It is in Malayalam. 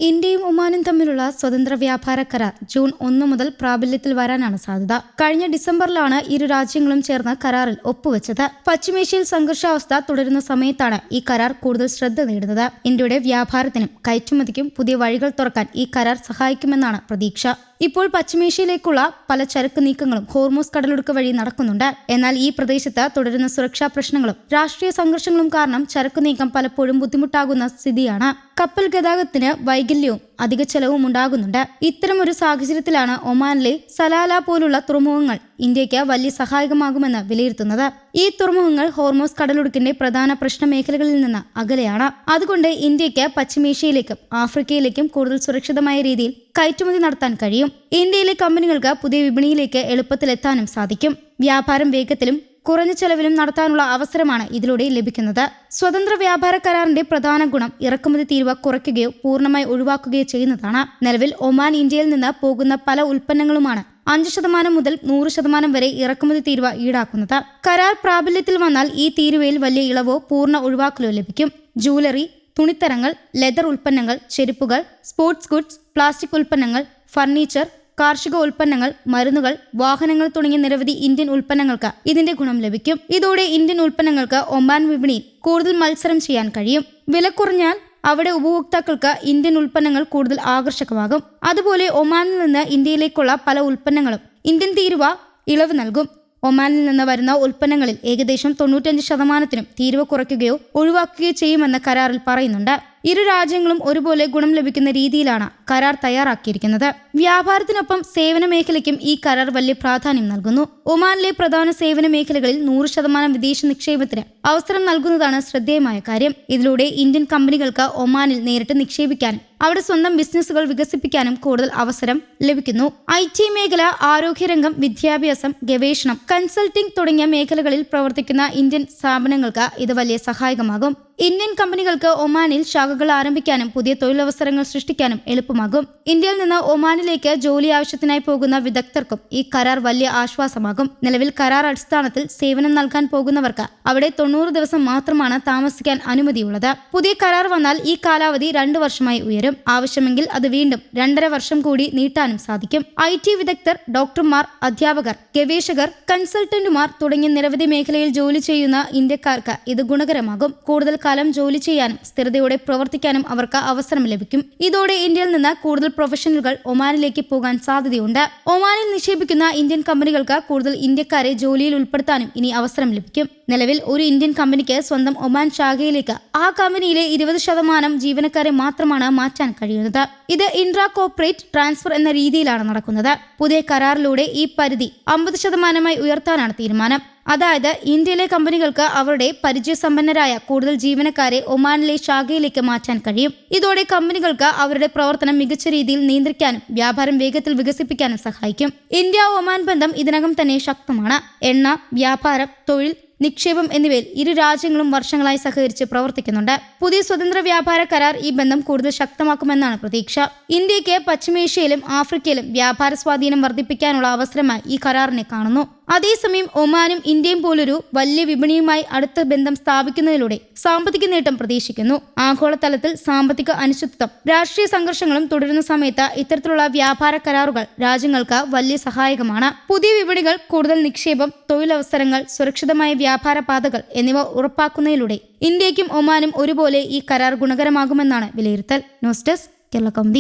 ഇന്ത്യയും ഒമാനും തമ്മിലുള്ള സ്വതന്ത്ര വ്യാപാര കരാർ ജൂൺ 1 മുതൽ പ്രാബല്യത്തിൽ വരാനാണ് സാധ്യത. കഴിഞ്ഞ ഡിസംബറിലാണ് ഇരു രാജ്യങ്ങളും ചേർന്ന് കരാറിൽ ഒപ്പുവെച്ചത്. പശ്ചിമേഷ്യയിൽ സംഘർഷാവസ്ഥ തുടരുന്ന സമയത്താണ് ഈ കരാർ കൂടുതൽ ശ്രദ്ധ നേടുന്നത്. ഇന്ത്യയുടെ വ്യാപാരത്തിനും കയറ്റുമതിക്കും പുതിയ വഴികൾ തുറക്കാൻ ഈ കരാർ സഹായിക്കുമെന്നാണ് പ്രതീക്ഷ. ഇപ്പോൾ പശ്ചിമേഷ്യയിലേക്കുള്ള പല ചരക്ക് നീക്കങ്ങളും ഹോർമൂസ് കടലിടുക്ക് വഴി നടക്കുന്നുണ്ട്. എന്നാൽ ഈ പ്രദേശത്ത് തുടരുന്ന സുരക്ഷാ പ്രശ്നങ്ങളും രാഷ്ട്രീയ സംഘർഷങ്ങളും കാരണം ചരക്ക് നീക്കം പലപ്പോഴും ബുദ്ധിമുട്ടാകുന്ന സ്ഥിതിയാണ്. കപ്പൽ ഗതാഗതത്തിന് വൈകല്യവും അധിക ചെലവും ഉണ്ടാകുന്നുണ്ട്. ഇത്തരമൊരു സാഹചര്യത്തിലാണ് ഒമാനിലെ സലാല പോലുള്ള തുറമുഖങ്ങൾ ഇന്ത്യക്ക് വലിയ സഹായകമാകുമെന്ന് വിലയിരുത്തുന്നത്. ഈ തുറമുഖങ്ങൾ ഹോർമൂസ് കടലിടുക്കിന്റെ പ്രധാന പ്രശ്ന മേഖലകളിൽ നിന്ന് അകലെയാണ്. അതുകൊണ്ട് ഇന്ത്യക്ക് പശ്ചിമേഷ്യയിലേക്കും ആഫ്രിക്കയിലേക്കും കൂടുതൽ സുരക്ഷിതമായ രീതിയിൽ കയറ്റുമതി നടത്താൻ കഴിയും. ഇന്ത്യയിലെ കമ്പനികൾക്ക് പുതിയ വിപണിയിലേക്ക് എളുപ്പത്തിലെത്താനും സാധിക്കും. വ്യാപാരം വേഗത്തിലും കുറഞ്ഞ ചെലവിലും നടത്താനുള്ള അവസരമാണ് ഇതിലൂടെ ലഭിക്കുന്നത്. സ്വതന്ത്ര വ്യാപാര കരാറിന്റെ പ്രധാന ഗുണം ഇറക്കുമതി തീരുവ കുറയ്ക്കുകയോ പൂർണ്ണമായി ഒഴിവാക്കുകയോ ചെയ്യുന്നതാണ്. നിലവിൽ ഒമാൻ ഇന്ത്യയിൽ നിന്ന് പോകുന്ന പല ഉൽപ്പന്നങ്ങളുമാണ് 5% മുതൽ 100% വരെ ഇറക്കുമതി തീരുവ ഈടാക്കുന്നത്. കരാർ പ്രാബല്യത്തിൽ വന്നാൽ ഈ തീരുവയിൽ വലിയ ഇളവോ പൂർണ്ണ ഒഴിവാക്കലോ ലഭിക്കും. ജൂവലറി, തുണിത്തരങ്ങൾ, ലെതർ ഉൽപ്പന്നങ്ങൾ, ചെരുപ്പുകൾ, സ്പോർട്സ് ഗുഡ്സ്, പ്ലാസ്റ്റിക് ഉൽപ്പന്നങ്ങൾ, ഫർണിച്ചർ, കാർഷിക ഉൽപ്പന്നങ്ങൾ, മരുന്നുകൾ, വാഹനങ്ങൾ തുടങ്ങിയ നിരവധി ഇന്ത്യൻ ഉൽപ്പന്നങ്ങൾക്ക് ഇതിന്റെ ഗുണം ലഭിക്കും. ഇതോടെ ഇന്ത്യൻ ഉൽപ്പന്നങ്ങൾക്ക് ഒമാൻ വിപണിയിൽ കൂടുതൽ മത്സരം ചെയ്യാൻ കഴിയും. വില കുറഞ്ഞാൽ അവിടെ ഉപഭോക്താക്കൾക്ക് ഇന്ത്യൻ ഉൽപ്പന്നങ്ങൾ കൂടുതൽ ആകർഷകമാകും. അതുപോലെ ഒമാനിൽ നിന്ന് ഇന്ത്യയിലേക്കുള്ള പല ഉൽപ്പന്നങ്ങളും ഇന്ത്യൻ തീരുവ ഇളവ് നൽകും. ഒമാനിൽ നിന്ന് വരുന്ന ഉൽപ്പന്നങ്ങളിൽ ഏകദേശം 95%-നും തീരുവ കുറയ്ക്കുകയോ ഒഴിവാക്കുകയോ ചെയ്യുമെന്ന് കരാറിൽ പറയുന്നുണ്ട്. ഇരു രാജ്യങ്ങളും ഒരുപോലെ ഗുണം ലഭിക്കുന്ന രീതിയിലാണ് കരാർ തയ്യാറാക്കിയിരിക്കുന്നത്. വ്യാപാരത്തിനൊപ്പം സേവന മേഖലയ്ക്കും ഈ കരാർ വലിയ പ്രാധാന്യം നൽകുന്നു. ഒമാനിലെ പ്രധാന സേവന മേഖലകളിൽ 100% വിദേശ നിക്ഷേപത്തിന് അവസരം നൽകുന്നതാണ് ശ്രദ്ധേയമായ കാര്യം. ഇതിലൂടെ ഇന്ത്യൻ കമ്പനികൾക്ക് ഒമാനിൽ നേരിട്ട് നിക്ഷേപിക്കാനും അവിടെ സ്വന്തം ബിസിനസ്സുകൾ വികസിപ്പിക്കാനും കൂടുതൽ അവസരം ലഭിക്കുന്നു. IT മേഖല, ആരോഗ്യരംഗം, വിദ്യാഭ്യാസം, ഗവേഷണം, കൺസൾട്ടിംഗ് തുടങ്ങിയ മേഖലകളിൽ പ്രവർത്തിക്കുന്ന ഇന്ത്യൻ സ്ഥാപനങ്ങൾക്ക് ഇത് വലിയ സഹായകമാകും. ഇന്ത്യൻ കമ്പനികൾക്ക് ഒമാനിൽ ശാഖകൾ ആരംഭിക്കാനും പുതിയ തൊഴിലവസരങ്ങൾ സൃഷ്ടിക്കാനും എളുപ്പമാകും. ഇന്ത്യയിൽ നിന്ന് ഒമാനിലേക്ക് ജോലി ആവശ്യത്തിനായി പോകുന്ന വിദഗ്ധർക്കും ഈ കരാർ വലിയ ആശ്വാസമാകും. നിലവിൽ കരാർ അടിസ്ഥാനത്തിൽ സേവനം നൽകാൻ പോകുന്നവർക്ക് അവിടെ 90 ദിവസം മാത്രമാണ് താമസിക്കാൻ അനുമതിയുള്ളത്. പുതിയ കരാർ വന്നാൽ ഈ കാലാവധി 2 വർഷമായി ഉയരും. ആവശ്യമെങ്കിൽ അത് വീണ്ടും 2.5 വർഷം കൂടി നീട്ടാനും സാധിക്കും. IT വിദഗ്ധർ, ഡോക്ടർമാർ, അധ്യാപകർ, ഗവേഷകർ, കൺസൾട്ടന്റുമാർ തുടങ്ങിയ നിരവധി മേഖലയിൽ ജോലി ചെയ്യുന്ന ഇന്ത്യക്കാർക്ക് ഇത് ഗുണകരമാകും. കൂടുതൽ കാലം ജോലി ചെയ്യാനും സ്ഥിരതയോടെ പ്രവർത്തിക്കാനും അവർക്ക് അവസരം ലഭിക്കും. ഇതോടെ ഇന്ത്യയിൽ നിന്ന് കൂടുതൽ പ്രൊഫഷണലുകൾ ഒമാനിലേക്ക് പോകാൻ സാധ്യതയുണ്ട്. ഒമാനിൽ നിക്ഷേപിക്കുന്ന ഇന്ത്യൻ കമ്പനികൾക്ക് കൂടുതൽ ഇന്ത്യക്കാരെ ജോലിയിൽ ഉൾപ്പെടുത്താനും ഇനി അവസരം ലഭിക്കും. നിലവിൽ ഒരു ഇന്ത്യൻ കമ്പനിക്ക് സ്വന്തം ഒമാൻ ശാഖയിലേക്ക് ആ കമ്പനിയിലെ 20% ജീവനക്കാരെ മാത്രമാണ് മാറ്റാൻ കഴിയുന്നത്. ഇത് ഇൻട്രാ കോർപ്പറേറ്റ് ട്രാൻസ്ഫർ എന്ന രീതിയിലാണ് നടക്കുന്നത്. പുതിയ കരാറിലൂടെ ഈ പരിധി 50%-മായി ഉയർത്താനാണ് തീരുമാനം. അതായത് ഇന്ത്യയിലെ കമ്പനികൾക്ക് അവരുടെ പരിചയസമ്പന്നരായ കൂടുതൽ ജീവനക്കാരെ ഒമാനിലെ ശാഖയിലേക്ക് മാറ്റാൻ കഴിയും. ഇതോടെ കമ്പനികൾക്ക് അവരുടെ പ്രവർത്തനം മികച്ച രീതിയിൽ നിയന്ത്രിക്കാനും വ്യാപാരം വേഗത്തിൽ വികസിപ്പിക്കാനും സഹായിക്കും. ഇന്ത്യ ഒമാൻ ബന്ധം ഇതിനകം തന്നെ ശക്തമാണ്. എണ്ണ, വ്യാപാരം, തൊഴിൽ, നിക്ഷേപം എന്നിവയിൽ ഇരു രാജ്യങ്ങളും വർഷങ്ങളായി സഹകരിച്ച് പ്രവർത്തിക്കുന്നുണ്ട്. പുതിയ സ്വതന്ത്ര വ്യാപാര കരാർ ഈ ബന്ധം കൂടുതൽ ശക്തമാക്കുമെന്നാണ് പ്രതീക്ഷ. ഇന്ത്യക്ക് പശ്ചിമേഷ്യയിലും ആഫ്രിക്കയിലും വ്യാപാര സ്വാധീനം വർദ്ധിപ്പിക്കാനുള്ള അവസരമായി ഈ കരാറിനെ കാണുന്നു. അതേസമയം ഒമാനും ഇന്ത്യയും പോലൊരു വലിയ വിപണിയുമായി അടുത്ത ബന്ധം സ്ഥാപിക്കുന്നതിലൂടെ സാമ്പത്തിക നേട്ടം പ്രതീക്ഷിക്കുന്നു. ആഗോളതലത്തിൽ സാമ്പത്തിക അനിശ്ചിതത്വം, രാഷ്ട്രീയ സംഘർഷങ്ങളും തുടരുന്ന സമയത്ത് ഇത്തരത്തിലുള്ള വ്യാപാര കരാറുകൾ രാജ്യങ്ങൾക്ക് വലിയ സഹായകമാണ്. പുതിയ വിപണികൾ, കൂടുതൽ നിക്ഷേപം, തൊഴിലവസരങ്ങൾ, സുരക്ഷിതമായ വ്യാപാര പാതകൾ എന്നിവ ഉറപ്പാക്കുന്നതിലൂടെ ഇന്ത്യയ്ക്കും ഒമാനും ഒരുപോലെ ഈ കരാർ ഗുണകരമാകുമെന്നാണ് വിലയിരുത്തൽ. News desk Kerala Kaumudi.